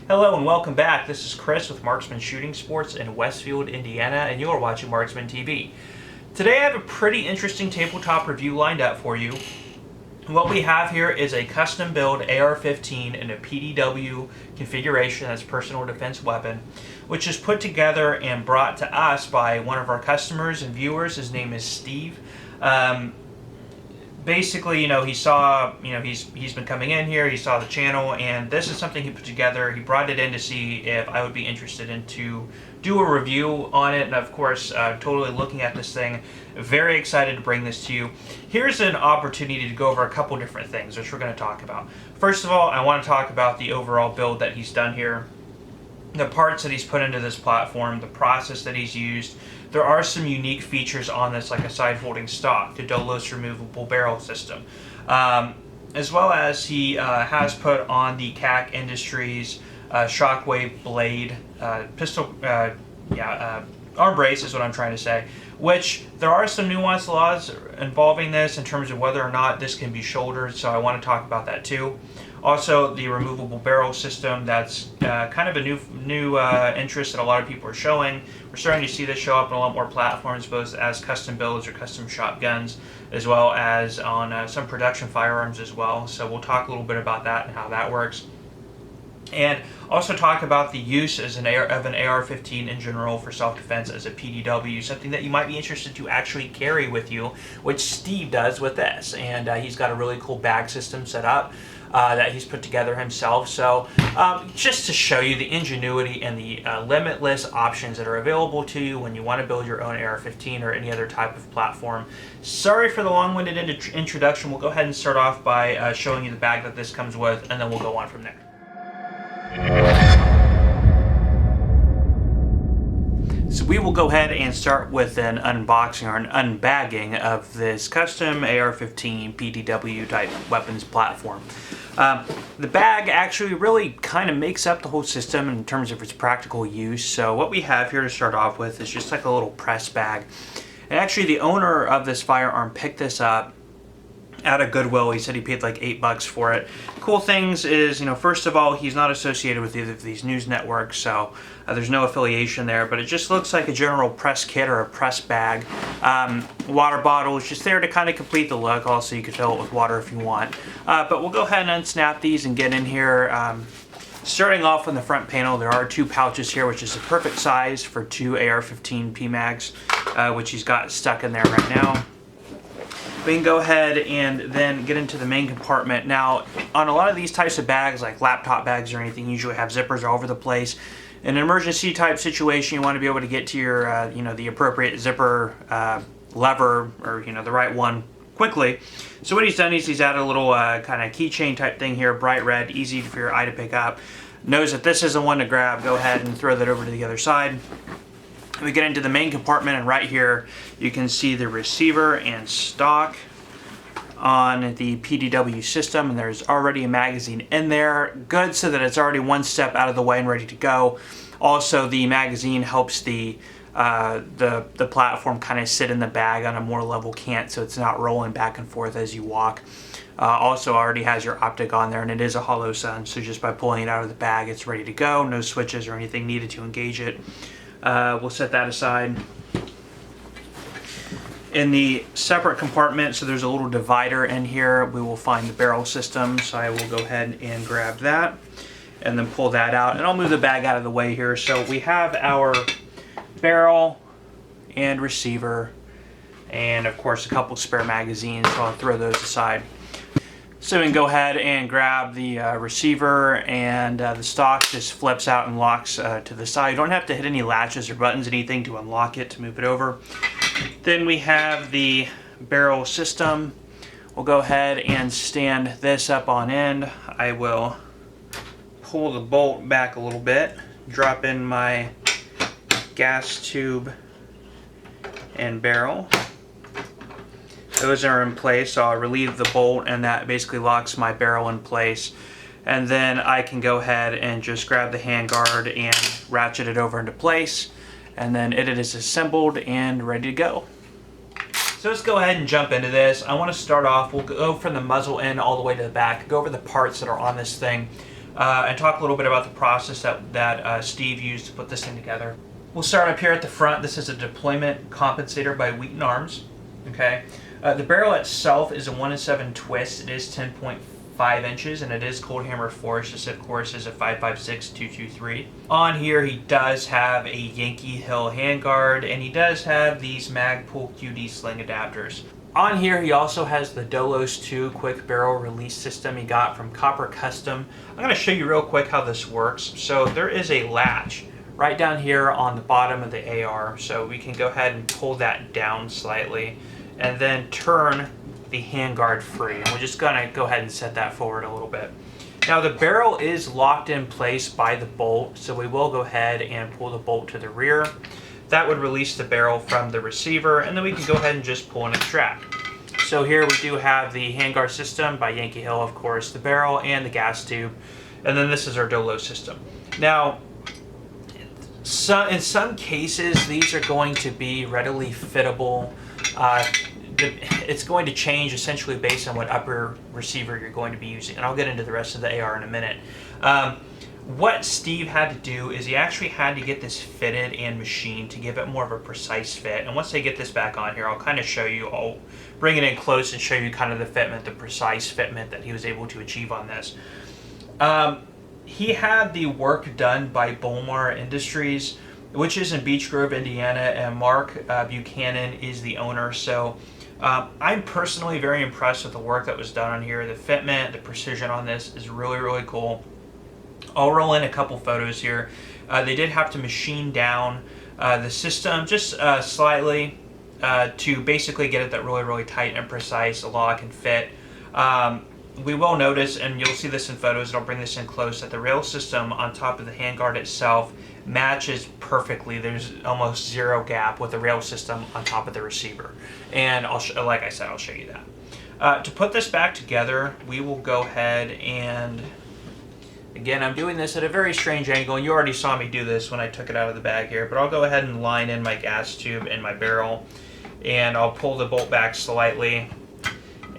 Hello and welcome back. This is Chris with Marksman Shooting Sports in Westfield, Indiana, and you are watching Marksman TV. Today I have a pretty interesting tabletop review lined up for you. What we have here is a custom build AR-15 in a PDW configuration as personal defense weapon, which is put together and brought to us by one of our customers and viewers. His name is Steve. Basically, he saw, he's been coming in here, he saw the channel, and this is something he put together. He brought it in to see if I would be interested in to do a review on it, and of course, totally looking at this thing, very excited to bring this to you. Here's an opportunity to go over a couple different things, which we're going to talk about. First of all, I want to talk about the overall build that he's done here, the parts that he's put into this platform, the process that he's used. There are some unique features on this, like a side-folding stock, the Dolos removable barrel system, as well as he has put on the CAC Industries Shockwave blade pistol, arm brace is what I'm trying to say, which there are some nuanced laws involving this in terms of whether or not this can be shouldered, so I want to talk about that too. Also, the removable barrel system, that's kind of a new interest that a lot of people are showing. We're starting to see this show up on a lot more platforms, both as custom builds or custom shop guns, as well as on some production firearms as well. So we'll talk a little bit about that and how that works. And also talk about the use as of an AR-15 in general for self-defense as a PDW, something that you might be interested to actually carry with you, which Steve does with this. And he's got a really cool bag system set up that he's put together himself. So just to show you the ingenuity and the limitless options that are available to you when you want to build your own AR-15 or any other type of platform. Sorry for the long-winded introduction. We'll go ahead and start off by showing you the bag that this comes with, and then we'll go on from there. So we will go ahead and start with an unboxing or an unbagging of this custom AR-15 PDW type weapons platform. The bag actually really kind of makes up the whole system in terms of its practical use. So what we have here to start off with is just like a little press bag. And actually the owner of this firearm picked this up at a Goodwill. He said he paid like $8 for it. Cool things is, first of all, he's not associated with either of these news networks, so there's no affiliation there, but it just looks like a general press kit or a press bag. Water bottle is just there to kind of complete the look. Also, you can fill it with water if you want. But we'll go ahead and unsnap these and get in here. Starting off on the front panel, there are two pouches here, which is the perfect size for two AR-15 PMags, which he's got stuck in there right now. We can go ahead and then get into the main compartment. Now, on a lot of these types of bags, like laptop bags or anything, usually have zippers all over the place. In an emergency type situation, you want to be able to get to your, the appropriate zipper lever, or the right one quickly. So what he's done is he's added a little kind of keychain type thing here, bright red, easy for your eye to pick up. Knows that this is the one to grab. Go ahead and throw that over to the other side. We get into the main compartment, and right here you can see the receiver and stock on the PDW system, and there's already a magazine in there. Good, so that it's already one step out of the way and ready to go. Also, the magazine helps the platform kind of sit in the bag on a more level cant, so it's not rolling back and forth as you walk. Also already has your optic on there, and it is a hollow sun, so just by pulling it out of the bag, it's ready to go. No switches or anything needed to engage it. We'll set that aside. In the separate compartment, so there's a little divider in here, we will find the barrel system. So I will go ahead and grab that and then pull that out. And I'll move the bag out of the way here. So we have our barrel and receiver, and of course a couple spare magazines, so I'll throw those aside. So we can go ahead and grab the receiver, and the stock just flips out and locks to the side. You don't have to hit any latches or buttons, anything to unlock it, to move it over. Then we have the barrel system. We'll go ahead and stand this up on end. I will pull the bolt back a little bit, drop in my gas tube and barrel. Those are in place, so I'll relieve the bolt, and that basically locks my barrel in place. And then I can go ahead and just grab the handguard and ratchet it over into place, and then it is assembled and ready to go. So let's go ahead and jump into this. I want to start off, we'll go from the muzzle end all the way to the back, go over the parts that are on this thing. and talk a little bit about the process that Steve used to put this thing together. We'll start up here at the front. This is a deployment compensator by Wheaton Arms. Okay, the barrel itself is a 1-in-7 twist. It is 10.5 inches, and it is cold hammer forged. This, of course, is a 5.56-223. On here, he does have a Yankee Hill handguard, and he does have these Magpul QD sling adapters. On here, he also has the Dolos 2 quick barrel release system he got from Copper Custom. I'm going to show you real quick how this works. So there is a latch right down here on the bottom of the AR. So we can go ahead and pull that down slightly and then turn the handguard free. And we're just going to go ahead and set that forward a little bit. Now the barrel is locked in place by the bolt, so we will go ahead and pull the bolt to the rear. That would release the barrel from the receiver, and then we can go ahead and just pull and extract. So here we do have the handguard system by Yankee Hill, of course, the barrel and the gas tube, and then this is our Dolo system. Now, in some cases, these are going to be readily fittable. It's going to change essentially based on what upper receiver you're going to be using, and I'll get into the rest of the AR in a minute. What Steve had to do is he actually had to get this fitted and machined to give it more of a precise fit. And once I get this back on here, I'll kind of show you, I'll bring it in close and show you kind of the fitment, the precise fitment that he was able to achieve on this. He had the work done by Bolmar Industries, which is in Beech Grove, Indiana, and Mark Buchanan is the owner. So I'm personally very impressed with the work that was done on here. The fitment, the precision on this is really, really cool. I'll roll in a couple photos here. They did have to machine down the system just slightly to basically get it that really, really tight and precise, a lock and fit. We will notice, and you'll see this in photos, and I'll bring this in close, that the rail system on top of the handguard itself matches perfectly. There's almost zero gap with the rail system on top of the receiver. And like I said, I'll show you that. To put this back together, we will go ahead and... Again, I'm doing this at a very strange angle, and you already saw me do this when I took it out of the bag here, but I'll go ahead and line in my gas tube and my barrel, and I'll pull the bolt back slightly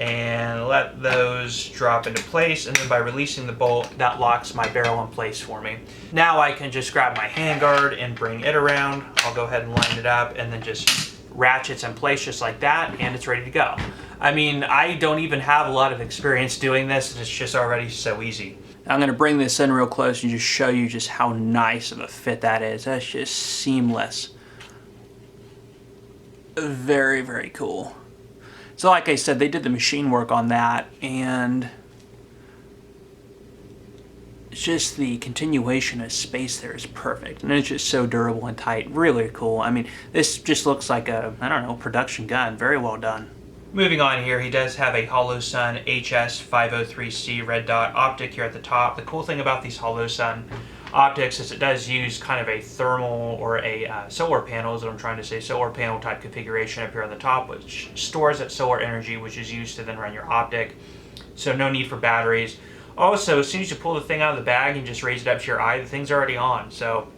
and let those drop into place, and then by releasing the bolt, that locks my barrel in place for me. Now I can just grab my handguard and bring it around. I'll go ahead and line it up, and then just ratchets in place just like that, and it's ready to go. I mean, I don't even have a lot of experience doing this, and it's just already so easy. I'm going to bring this in real close and just show you just how nice of a fit that is. That's just seamless. Very, very cool. So like I said, they did the machine work on that, and it's just the continuation of space there is perfect. And it's just so durable and tight. Really cool. I mean, this just looks like a, I don't know, production gun. Very well done. Moving on here, he does have a HoloSun HS503C red dot optic here at the top. The cool thing about these HoloSun optics is it does use kind of a thermal or a solar panel, is what I'm trying to say, solar panel type configuration up here on the top, which stores that solar energy, which is used to then run your optic. So no need for batteries. Also, as soon as you pull the thing out of the bag and just raise it up to your eye, the thing's already on. So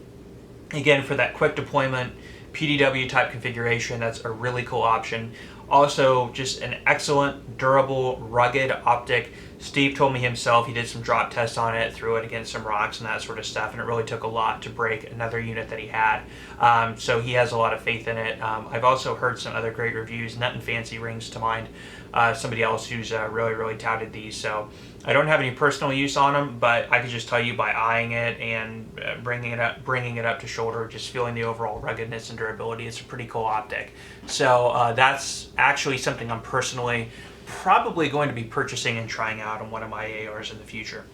again, for that quick deployment PDW type configuration, that's a really cool option. Also, just an excellent, durable, rugged optic. Steve told me himself he did some drop tests on it, threw it against some rocks and that sort of stuff, and it really took a lot to break another unit that he had. So he has a lot of faith in it. I've also heard some other great reviews. Nut and Fancy rings to mind. Somebody else who's really, really touted these. So I don't have any personal use on them, but I could just tell you by eyeing it and bringing it up to shoulder, just feeling the overall ruggedness and durability, it's a pretty cool optic. So that's actually something I'm personally probably going to be purchasing and trying out on one of my ARs in the future.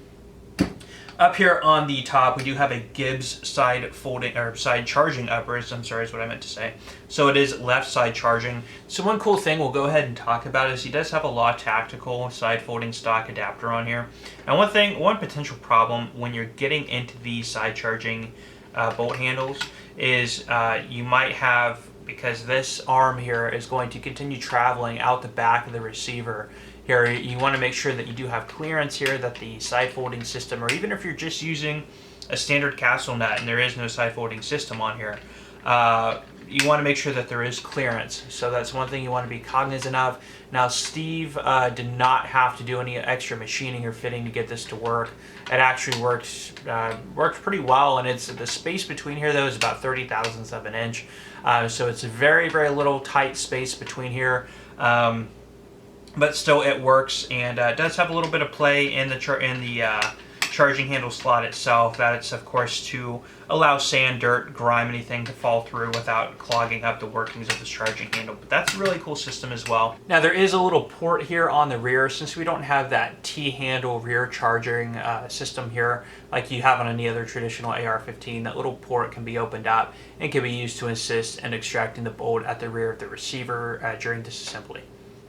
Up here on the top, we do have a Gibbs side folding or side charging uppers. I'm sorry, is what I meant to say. So it is left side charging. So one cool thing we'll go ahead and talk about is he does have a Law Tactical side folding stock adapter on here. And one potential problem when you're getting into these side charging bolt handles is you might have, because this arm here is going to continue traveling out the back of the receiver. Here, you want to make sure that you do have clearance here, that the side folding system, or even if you're just using a standard castle nut and there is no side folding system on here, you want to make sure that there is clearance. So that's one thing you want to be cognizant of. Now, Steve did not have to do any extra machining or fitting to get this to work. It actually works pretty well, and it's the space between here though is about 30 thousandths of an inch. So it's a very, very little tight space between here. But still it works, and it does have a little bit of play in the charging handle slot itself. That's of course to allow sand, dirt, grime, anything to fall through without clogging up the workings of this charging handle. But that's a really cool system as well. Now there is a little port here on the rear, since we don't have that T-handle rear charging system here like you have on any other traditional AR15. That little port can be opened up and can be used to assist in extracting the bolt at the rear of the receiver during disassembly.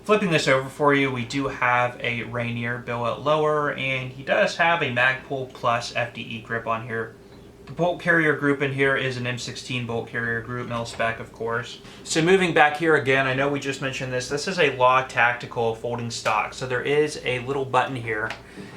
Flipping this over for you, we do have a Rainier billet lower, and he does have a Magpul Plus FDE grip on here. The bolt carrier group in here is an M16 bolt carrier group, mil-spec of course. So moving back here again, I know we just mentioned this. This is a Law Tactical folding stock. So there is a little button here,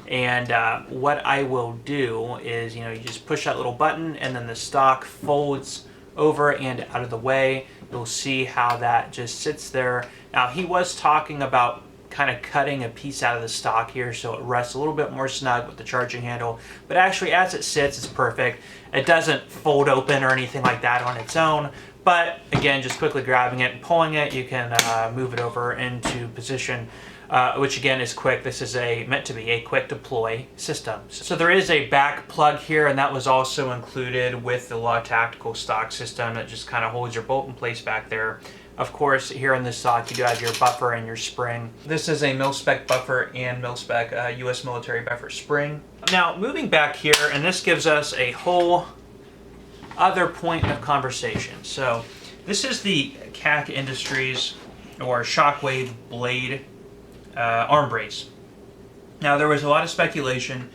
and what I will do is, you just push that little button, and then the stock folds over and out of the way. You'll see how that just sits there. Now, he was talking about kind of cutting a piece out of the stock here so it rests a little bit more snug with the charging handle, but actually as it sits, it's perfect. It doesn't fold open or anything like that on its own, but again, just quickly grabbing it and pulling it, you can move it over into position, which again is quick. This is meant to be a quick deploy system. So there is a back plug here, and that was also included with the Law Tactical stock system that just kind of holds your bolt in place back there. Of course, here in this stock, you do have your buffer and your spring. This is a mil-spec buffer and mil-spec U.S. military buffer spring. Now, moving back here, and this gives us a whole other point of conversation. So this is the CAC Industries or Shockwave Blade arm brace. Now, there was a lot of speculation,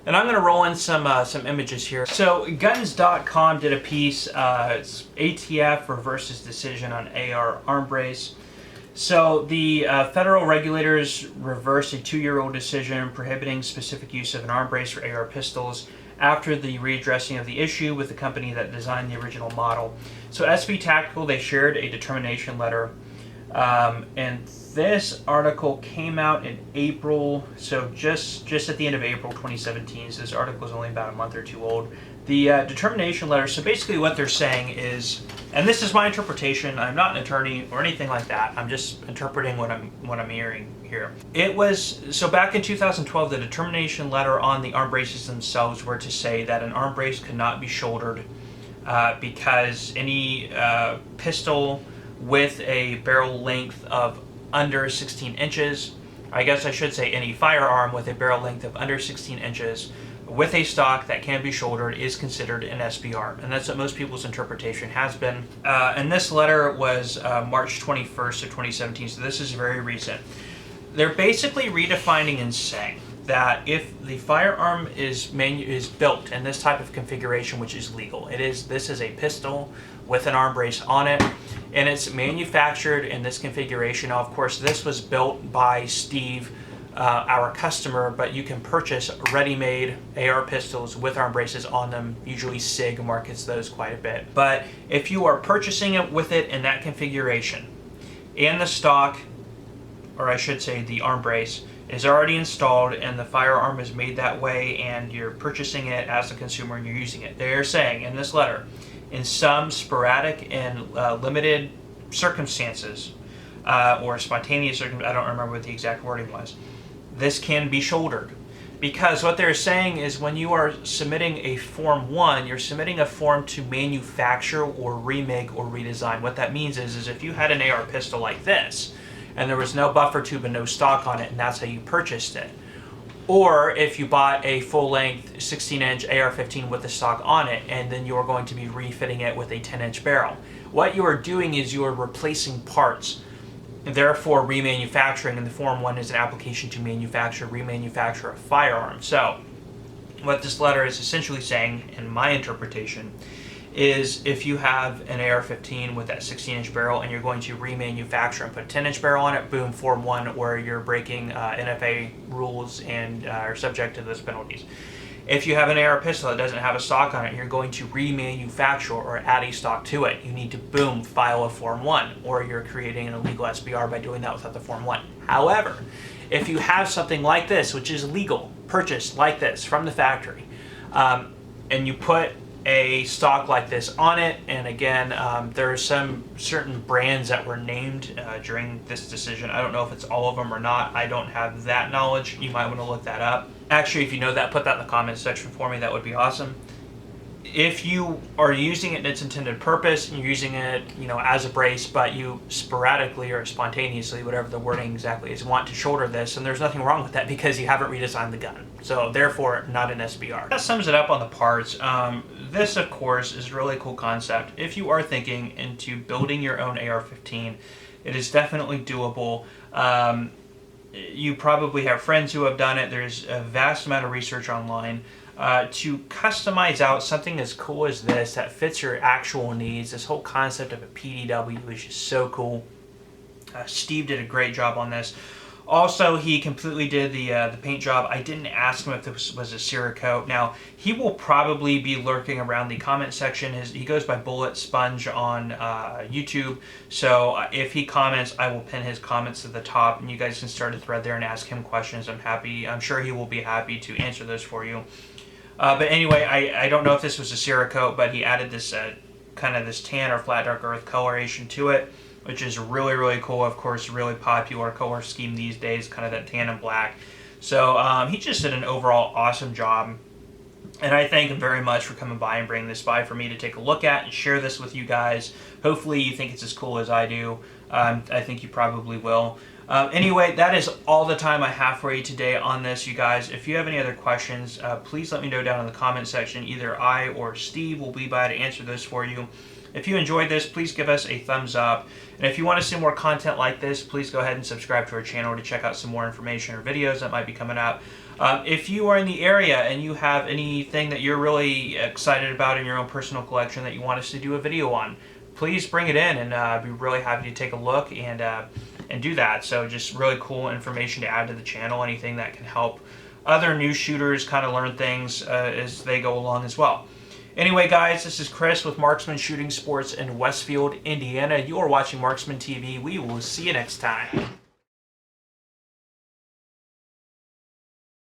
and I'm going to roll in some images here. So guns.com did a piece, it's ATF reverses decision on AR arm brace. So the federal regulators reversed a 2-year-old decision prohibiting specific use of an arm brace for AR pistols after the readdressing of the issue with the company that designed the original model. So SB Tactical, they shared a determination letter, and this article came out in April, so just at the end of April 2017, so this article is only about a month or two old. The determination letter, so basically what they're saying is, and this is my interpretation, I'm not an attorney or anything like that, I'm just interpreting what I'm hearing here. It was, so back in 2012, the determination letter on the arm braces themselves were to say that an arm brace could not be shouldered because any pistol with a barrel length of under 16 inches, I guess I should say any firearm with a barrel length of under 16 inches with a stock that can be shouldered is considered an SBR, and that's what most people's interpretation has been. And this letter was March 21st of 2017, so this is very recent. They're basically redefining and saying that if the firearm is built in this type of configuration, which is legal, this is a pistol with an arm brace on it, and it's manufactured in this configuration. Now, of course, this was built by Steve, our customer, but you can purchase ready-made AR pistols with arm braces on them. Usually SIG markets those quite a bit. But if you are purchasing it with it in that configuration, and the stock, or I should say the arm brace, is already installed and the firearm is made that way, and you're purchasing it as a consumer and you're using it, they're saying in this letter, in some sporadic and limited circumstances, or spontaneous circumstances, I don't remember what the exact wording was, this can be shouldered. Because what they're saying is when you are submitting a Form 1, you're submitting a form to manufacture or remake or redesign. What that means is if you had an AR pistol like this, and there was no buffer tube and no stock on it, and that's how you purchased it, or if you bought a full-length 16-inch AR-15 with the stock on it, and then you're going to be refitting it with a 10-inch barrel. What you are doing is you are replacing parts, and therefore remanufacturing, and the Form 1 is an application to remanufacture a firearm. So, what this letter is essentially saying, in my interpretation, is if you have an AR-15 with that 16-inch barrel and you're going to remanufacture and put a 10-inch barrel on it, boom, Form 1, where you're breaking NFA rules and are subject to those penalties. If you have an AR pistol that doesn't have a stock on it, you're going to remanufacture or add a stock to it. You need to, boom, file a Form 1, or you're creating an illegal SBR by doing that without the Form 1. However, if you have something like this, which is legal, purchased like this from the factory, and you put a stock like this on it, and again, there are some certain brands that were named during this decision. I don't know if it's all of them or not. I don't have that knowledge. You might want to look that up. Actually, if you know that, put that in the comments section for me. That would be awesome. If you are using it in its intended purpose, and you're using it, as a brace, but you sporadically or spontaneously, whatever the wording exactly is, want to shoulder this, and there's nothing wrong with that because you haven't redesigned the gun. So therefore, not an SBR. That sums it up on the parts. This, of course, is a really cool concept. If you are thinking into building your own AR-15, it is definitely doable. You probably have friends who have done it. There's a vast amount of research online. To customize out something as cool as this that fits your actual needs. This whole concept of a PDW is just so cool. Steve did a great job on this. Also, he completely did the paint job. I didn't ask him if this was a Cerakote. Now, he will probably be lurking around the comment section. He goes by Bullet Sponge on YouTube. So if he comments, I will pin his comments at the top, and you guys can start a thread there and ask him questions. I'm sure he will be happy to answer those for you. But anyway, I don't know if this was a Cerakote, but he added this kind of this tan or flat dark earth coloration to it, which is really, really cool. Of course, really popular color scheme these days, kind of that tan and black. So he just did an overall awesome job. And I thank him very much for coming by and bringing this by for me to take a look at and share this with you guys. Hopefully you think it's as cool as I do. I think you probably will. Anyway, that is all the time I have for you today on this, you guys. If you have any other questions, please let me know down in the comment section. Either I or Steve will be by to answer those for you. If you enjoyed this, please give us a thumbs up. And if you want to see more content like this, please go ahead and subscribe to our channel to check out some more information or videos that might be coming up. If you are in the area and you have anything that you're really excited about in your own personal collection that you want us to do a video on, please bring it in, and I'd be really happy to take a look and do that. So just really cool information to add to the channel, anything that can help other new shooters kind of learn things as they go along as well. Anyway, guys, this is Chris with Marksman Shooting Sports in Westfield, Indiana. You are watching Marksman TV. We will see you next time.